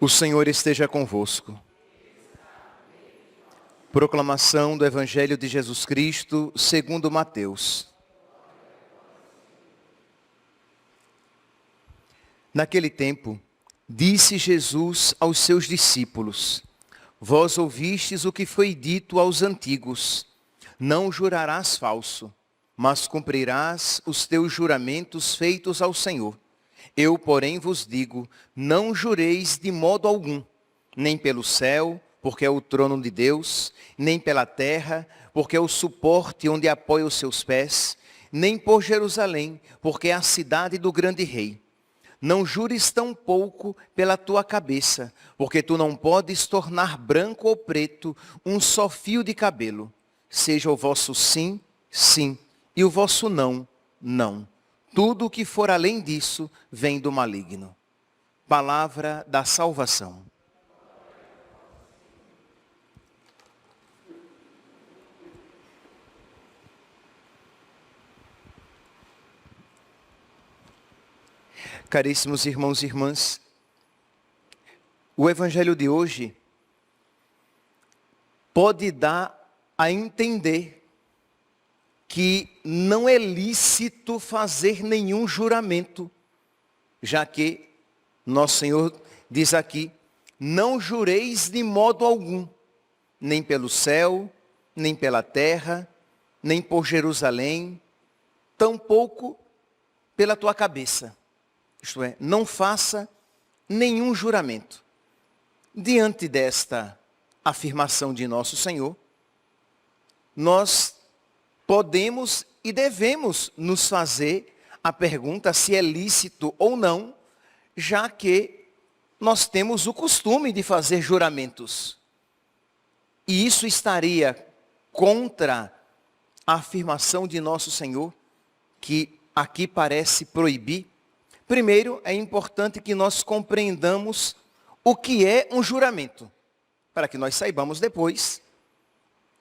O Senhor esteja convosco. Proclamação do Evangelho de Jesus Cristo, segundo Mateus. Naquele tempo, disse Jesus aos seus discípulos: Vós ouvistes o que foi dito aos antigos: Não jurarás falso, mas cumprirás os teus juramentos feitos ao Senhor. Eu, porém, vos digo, não jureis de modo algum, nem pelo céu, porque é o trono de Deus, nem pela terra, porque é o suporte onde apoia os seus pés, nem por Jerusalém, porque é a cidade do grande rei. Não jures tampouco pela tua cabeça, porque tu não podes tornar branco ou preto um só fio de cabelo. Seja o vosso sim, sim, e o vosso não, não. Tudo o que for além disso vem do maligno. Palavra da salvação. Caríssimos irmãos e irmãs, o Evangelho de hoje pode dar a entender que não é lícito fazer nenhum juramento, já que nosso Senhor diz aqui: não jureis de modo algum, nem pelo céu, nem pela terra, nem por Jerusalém, tampouco pela tua cabeça. Isto é, não faça nenhum juramento. Diante desta afirmação de nosso Senhor, nós podemos e devemos nos fazer a pergunta se é lícito ou não, já que nós temos o costume de fazer juramentos. E isso estaria contra a afirmação de nosso Senhor, que aqui parece proibir. Primeiro, é importante que nós compreendamos o que é um juramento, para que nós saibamos depois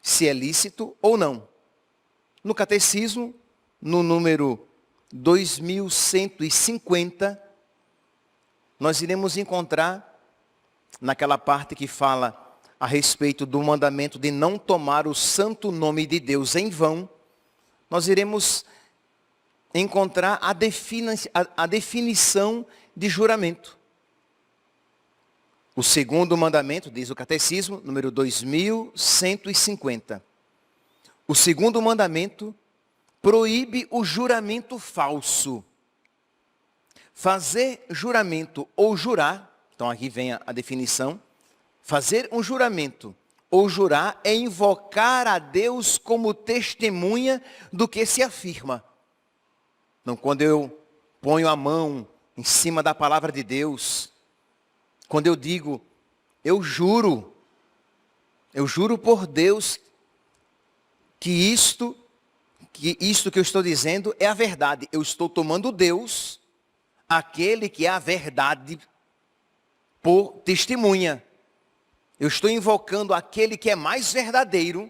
se é lícito ou não. No Catecismo, no número 2150, nós iremos encontrar, naquela parte que fala a respeito do mandamento de não tomar o santo nome de Deus em vão, nós iremos encontrar a definição de juramento. O segundo mandamento, diz o Catecismo, número 2150. O segundo mandamento proíbe o juramento falso. Fazer juramento ou jurar, então aqui vem a definição, fazer um juramento ou jurar é invocar a Deus como testemunha do que se afirma. Então, quando eu ponho a mão em cima da palavra de Deus, quando eu digo, eu juro por Deus que isto que eu estou dizendo é a verdade. Eu estou tomando Deus, aquele que é a verdade, por testemunha. Eu estou invocando aquele que é mais verdadeiro,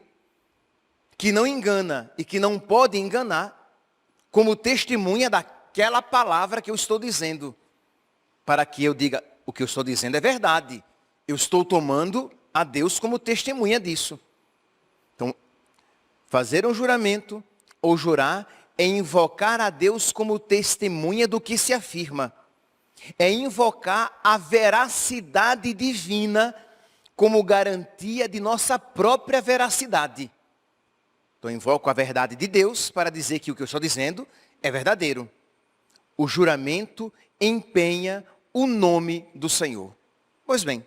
que não engana e que não pode enganar, como testemunha daquela palavra que eu estou dizendo. Para que eu diga, o que eu estou dizendo é verdade. Eu estou tomando a Deus como testemunha disso. Então, fazer um juramento ou jurar é invocar a Deus como testemunha do que se afirma. É invocar a veracidade divina como garantia de nossa própria veracidade. Então, eu invoco a verdade de Deus para dizer que o que eu estou dizendo é verdadeiro. O juramento empenha o nome do Senhor. Pois bem,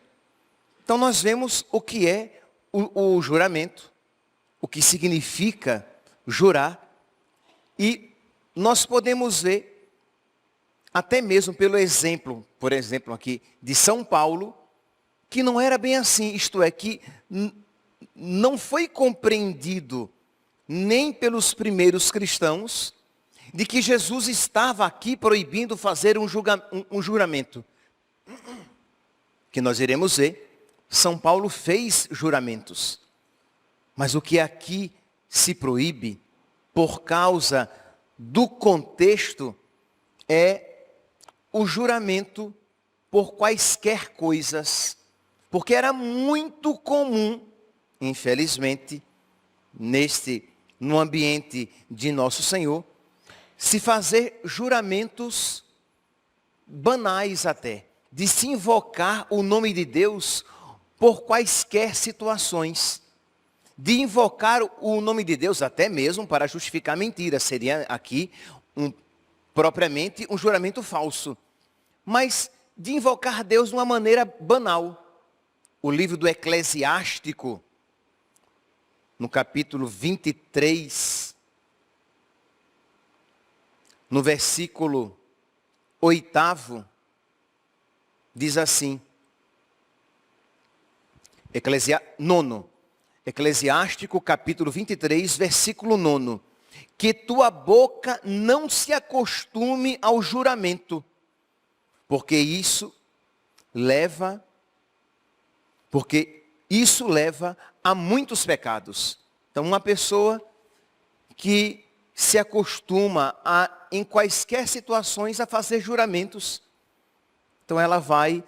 então nós vemos o que é o juramento, o que significa jurar, e nós podemos ver, até mesmo pelo exemplo, por exemplo aqui, de São Paulo, que não era bem assim, isto é, que não foi compreendido nem pelos primeiros cristãos, de que Jesus estava aqui proibindo fazer um juramento. que nós iremos ver, São Paulo fez juramentos. Mas o que aqui se proíbe, por causa do contexto, é o juramento por quaisquer coisas. Porque era muito comum, infelizmente, no ambiente de Nosso Senhor, se fazer juramentos banais até, de se invocar o nome de Deus por quaisquer situações. De invocar o nome de Deus até mesmo para justificar mentira. Seria aqui propriamente um juramento falso. Mas de invocar Deus de uma maneira banal. O livro do Eclesiástico, no capítulo 23, no versículo 8, diz assim, Eclesiástico, capítulo 23, versículo 9, que tua boca não se acostume ao juramento, porque isso leva a muitos pecados. Então, uma pessoa que se acostuma em quaisquer situações a fazer juramentos, então ela vai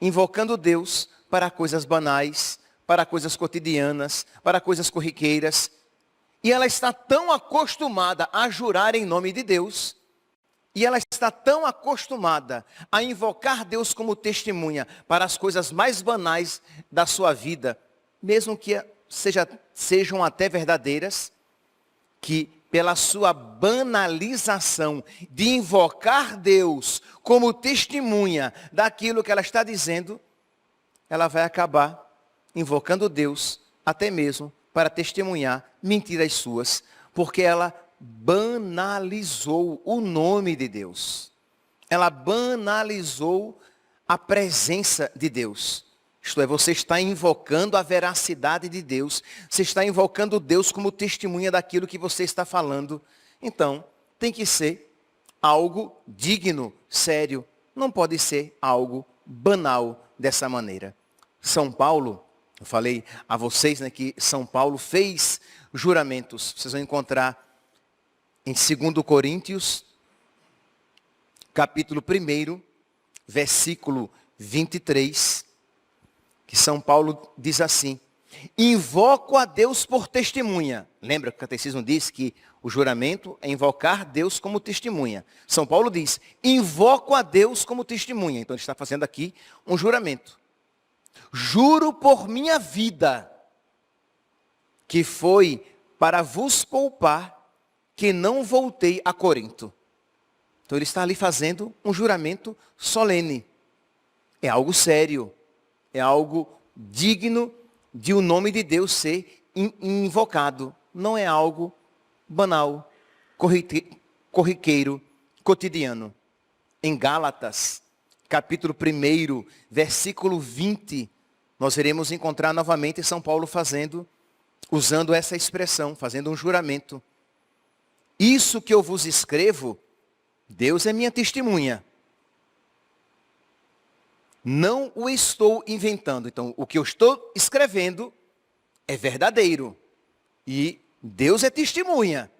invocando Deus para coisas banais, para coisas cotidianas, para coisas corriqueiras. E ela está tão acostumada a jurar em nome de Deus, e ela está tão acostumada a invocar Deus como testemunha para as coisas mais banais da sua vida, mesmo que sejam até verdadeiras, que pela sua banalização de invocar Deus como testemunha daquilo que ela está dizendo, ela vai acabar invocando Deus até mesmo para testemunhar mentiras suas, porque ela banalizou o nome de Deus. Ela banalizou a presença de Deus. Isto é, você está invocando a veracidade de Deus. Você está invocando Deus como testemunha daquilo que você está falando. Então, tem que ser algo digno, sério. Não pode ser algo banal dessa maneira. São Paulo, eu falei a vocês, né, que São Paulo fez juramentos. Vocês vão encontrar em 2 Coríntios, capítulo 1, versículo 23, que São Paulo diz assim: invoco a Deus por testemunha. Lembra que o catecismo diz que o juramento é invocar Deus como testemunha. São Paulo diz, invoco a Deus como testemunha. Então ele está fazendo aqui um juramento. Juro por minha vida, que foi para vos poupar, que não voltei a Corinto. Então ele está ali fazendo um juramento solene. É algo sério. É algo digno de o nome de Deus ser invocado. Não é algo banal, corriqueiro, cotidiano. Em Gálatas, capítulo 1, versículo 20, nós iremos encontrar novamente São Paulo usando essa expressão, fazendo um juramento. Isso que eu vos escrevo, Deus é minha testemunha. Não o estou inventando. Então, o que eu estou escrevendo é verdadeiro. E Deus é testemunha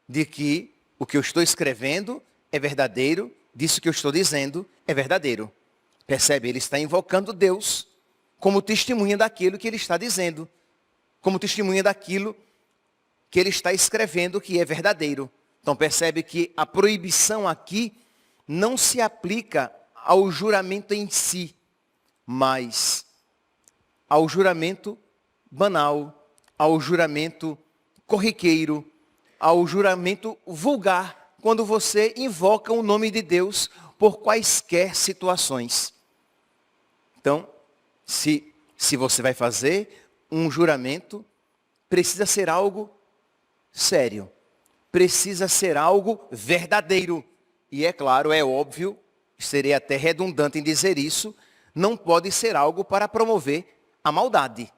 de que o que eu estou escrevendo é verdadeiro, disso que eu estou dizendo é verdadeiro. Percebe? Ele está invocando Deus como testemunha daquilo que ele está dizendo, como testemunha daquilo que ele está escrevendo que é verdadeiro. Então percebe que a proibição aqui não se aplica ao juramento em si, mas ao juramento banal, ao juramento corriqueiro, ao juramento vulgar, quando você invoca o nome de Deus por quaisquer situações. Então, se você vai fazer um juramento, precisa ser algo sério. Precisa ser algo verdadeiro. E é claro, é óbvio, seria até redundante em dizer isso, não pode ser algo para promover a maldade.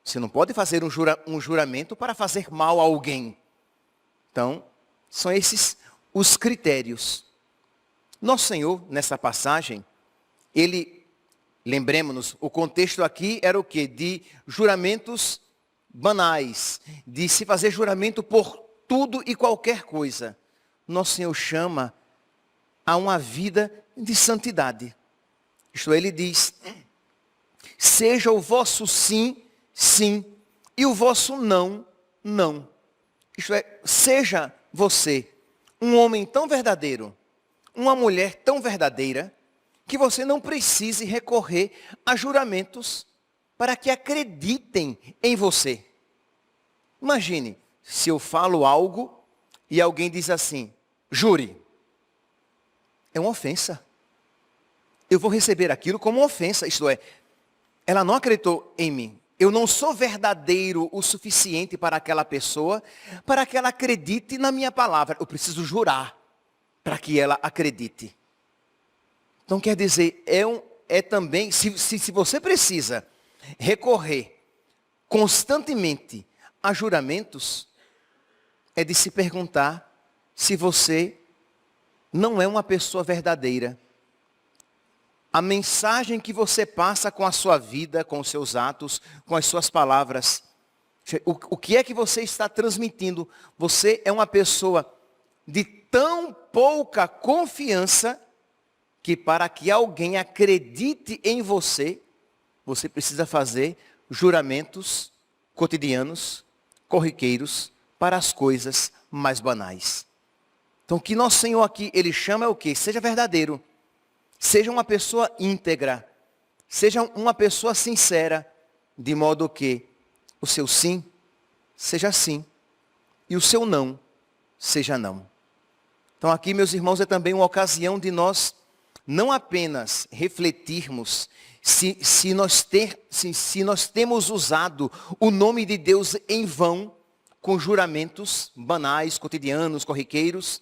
Você não pode fazer um juramento para fazer mal a alguém. Então, são esses os critérios. Nosso Senhor, nessa passagem, ele Lembremos-nos, o contexto aqui era o quê? De juramentos banais, de se fazer juramento por tudo e qualquer coisa. Nosso Senhor chama a uma vida de santidade. Isto é, Ele diz, seja o vosso sim, sim, e o vosso não, não. Isto é, seja você um homem tão verdadeiro, uma mulher tão verdadeira, que você não precise recorrer a juramentos para que acreditem em você. Imagine, se eu falo algo e alguém diz assim, jure. É uma ofensa. Eu vou receber aquilo como uma ofensa, isto é, ela não acreditou em mim. Eu não sou verdadeiro o suficiente para aquela pessoa, para que ela acredite na minha palavra. Eu preciso jurar para que ela acredite. Então quer dizer, é também, se você precisa recorrer constantemente a juramentos, é de se perguntar se você não é uma pessoa verdadeira. A mensagem que você passa com a sua vida, com os seus atos, com as suas palavras, o que é que você está transmitindo? Você é uma pessoa de tão pouca confiança que para que alguém acredite em você, você precisa fazer juramentos cotidianos, corriqueiros, para as coisas mais banais. Então o que nosso Senhor aqui, Ele chama é o quê? Seja verdadeiro, seja uma pessoa íntegra, seja uma pessoa sincera, de modo que o seu sim seja sim, e o seu não seja não. Então aqui, meus irmãos, é também uma ocasião de nós não apenas refletirmos se nós temos usado o nome de Deus em vão, com juramentos banais, cotidianos, corriqueiros,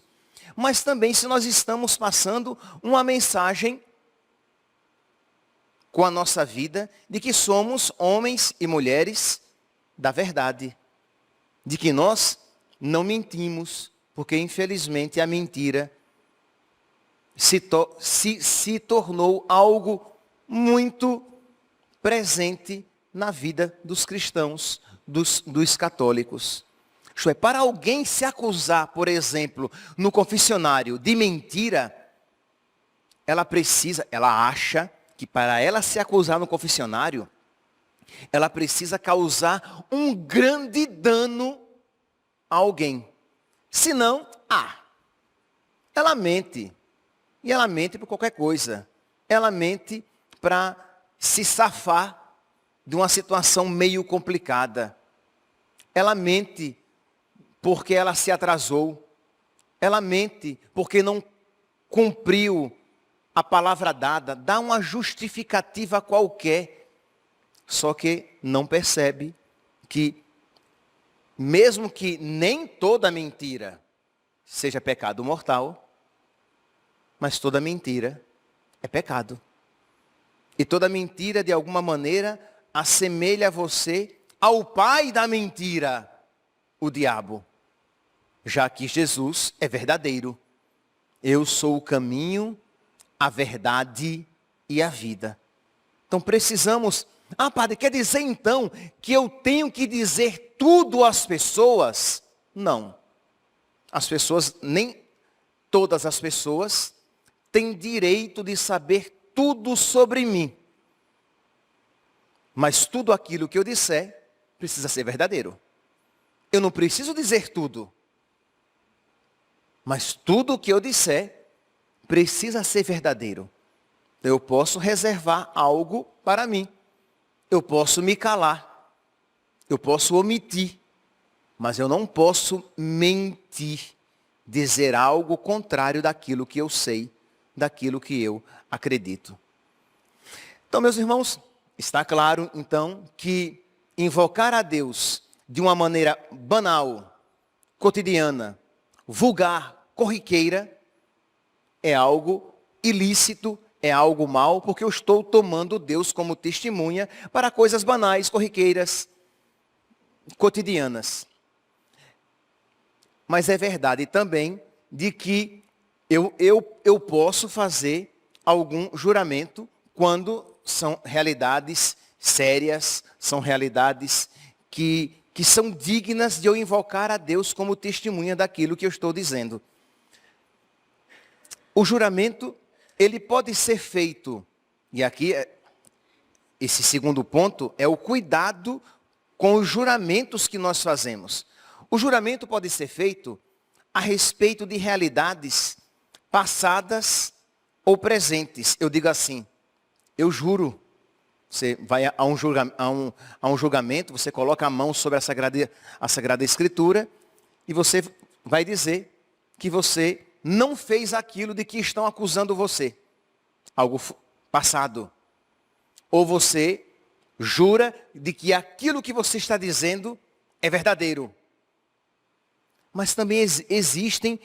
mas também se nós estamos passando uma mensagem com a nossa vida de que somos homens e mulheres da verdade, de que nós não mentimos, porque infelizmente a mentira se tornou algo muito presente na vida dos cristãos, dos católicos. Isto é, para alguém se acusar, por exemplo, no confessionário de mentira, ela acha que para ela se acusar no confessionário, ela precisa causar um grande dano a alguém. Senão, ela mente. E ela mente por qualquer coisa. Ela mente para se safar de uma situação meio complicada. Ela mente porque ela se atrasou. Ela mente porque não cumpriu a palavra dada. Dá uma justificativa qualquer. Só que não percebe que, mesmo que nem toda mentira seja pecado mortal, mas toda mentira é pecado. E toda mentira, de alguma maneira, assemelha você ao pai da mentira, o diabo. Já que Jesus é verdadeiro. Eu sou o caminho, a verdade e a vida. Então precisamos... padre, quer dizer então que eu tenho que dizer tudo às pessoas? Não. As pessoas, nem todas as pessoas têm direito de saber tudo sobre mim. Mas tudo aquilo que eu disser precisa ser verdadeiro. Eu não preciso dizer tudo. Mas tudo o que eu disser precisa ser verdadeiro. Eu posso reservar algo para mim. Eu posso me calar. Eu posso omitir. Mas eu não posso mentir. Dizer algo contrário daquilo que eu sei, daquilo que eu acredito. Então, meus irmãos, está claro, então, que invocar a Deus de uma maneira banal, cotidiana, vulgar, corriqueira, é algo ilícito, é algo mal, porque eu estou tomando Deus como testemunha para coisas banais, corriqueiras, cotidianas. Mas é verdade também de que eu posso fazer algum juramento quando são realidades sérias, são realidades que são dignas de eu invocar a Deus como testemunha daquilo que eu estou dizendo. O juramento, ele pode ser feito, e aqui, esse segundo ponto, é o cuidado com os juramentos que nós fazemos. O juramento pode ser feito a respeito de realidades passadas ou presentes. Eu digo assim, eu juro. Você vai a um julgamento, você coloca a mão sobre a Sagrada Escritura e você vai dizer que você não fez aquilo de que estão acusando você. Algo passado. Ou você jura de que aquilo que você está dizendo é verdadeiro. Mas também existem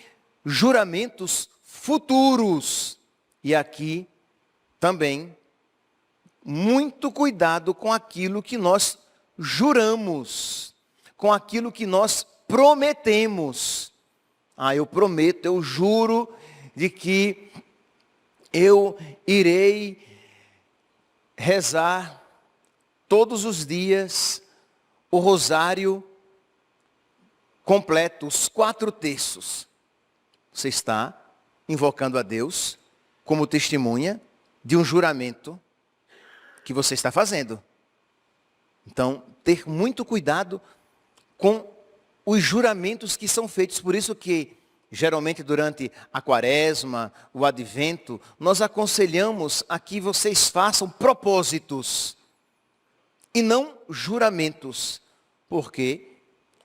juramentos futuros. E aqui também, muito cuidado com aquilo que nós juramos, com aquilo que nós prometemos. Eu prometo, eu juro de que eu irei rezar todos os dias o rosário completo, os 4 terços. Você está invocando a Deus como testemunha de um juramento que você está fazendo. Então, ter muito cuidado com os juramentos que são feitos. Por isso que, geralmente, durante a quaresma, o advento, nós aconselhamos a que vocês façam propósitos e não juramentos. Porque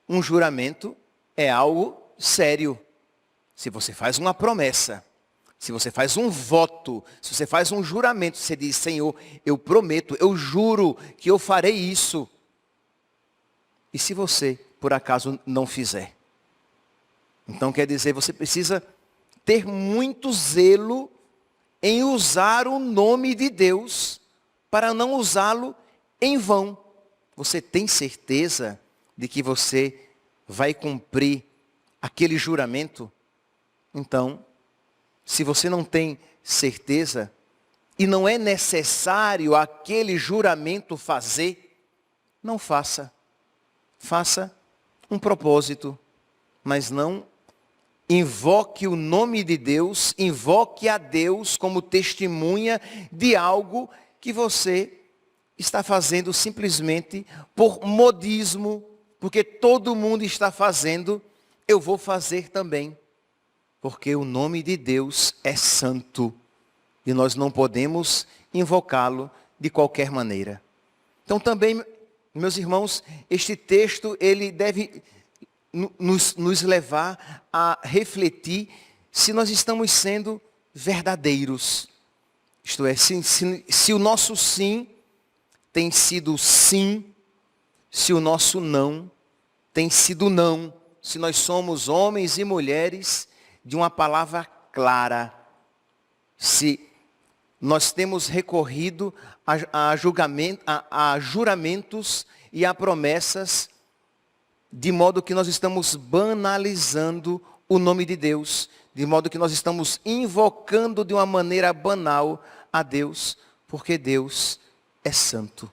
um juramento é algo sério. Se você faz uma promessa, se você faz um voto, se você faz um juramento, você diz, Senhor, eu prometo, eu juro que eu farei isso. E se você, por acaso, não fizer? Então quer dizer, você precisa ter muito zelo em usar o nome de Deus para não usá-lo em vão. Você tem certeza de que você vai cumprir aquele juramento? Então, se você não tem certeza e não é necessário aquele juramento fazer, não faça. Faça um propósito, mas não invoque o nome de Deus, invoque a Deus como testemunha de algo que você está fazendo simplesmente por modismo, porque todo mundo está fazendo, eu vou fazer também. Porque o nome de Deus é santo e nós não podemos invocá-lo de qualquer maneira. Então também, meus irmãos, este texto ele deve nos levar a refletir se nós estamos sendo verdadeiros. Isto é, se o nosso sim tem sido sim, se o nosso não tem sido não, se nós somos homens e mulheres de uma palavra clara, se nós temos recorrido a juramentos e a promessas, de modo que nós estamos banalizando o nome de Deus, de modo que nós estamos invocando de uma maneira banal a Deus, porque Deus é santo.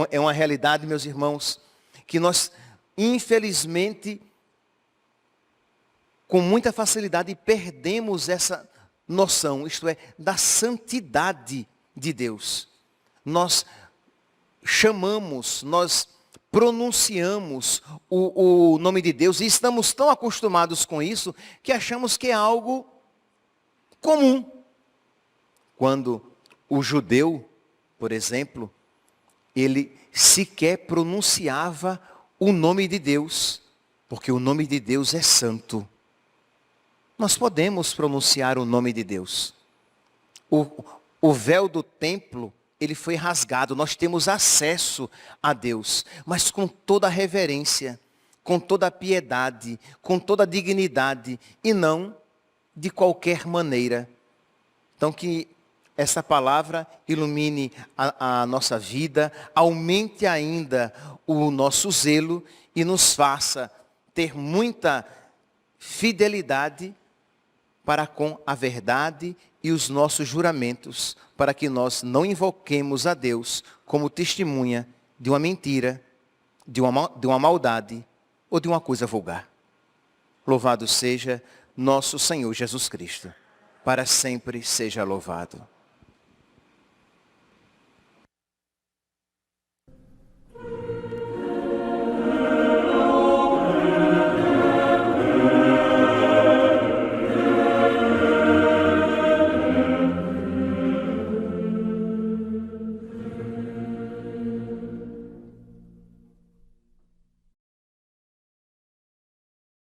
É uma realidade, meus irmãos, que nós, infelizmente, com muita facilidade perdemos essa noção, isto é, da santidade de Deus. Nós chamamos, nós pronunciamos o nome de Deus e estamos tão acostumados com isso que achamos que é algo comum. Quando o judeu, por exemplo, ele sequer pronunciava o nome de Deus, porque o nome de Deus é santo. Nós podemos pronunciar o nome de Deus. O véu do templo, ele foi rasgado. Nós temos acesso a Deus, mas com toda a reverência, com toda a piedade, com toda a dignidade, e não de qualquer maneira. Então que essa palavra ilumine a nossa vida, aumente ainda o nosso zelo e nos faça ter muita fidelidade para com a verdade e os nossos juramentos, para que nós não invoquemos a Deus como testemunha de uma mentira, de uma maldade ou de uma coisa vulgar. Louvado seja nosso Senhor Jesus Cristo. Para sempre seja louvado.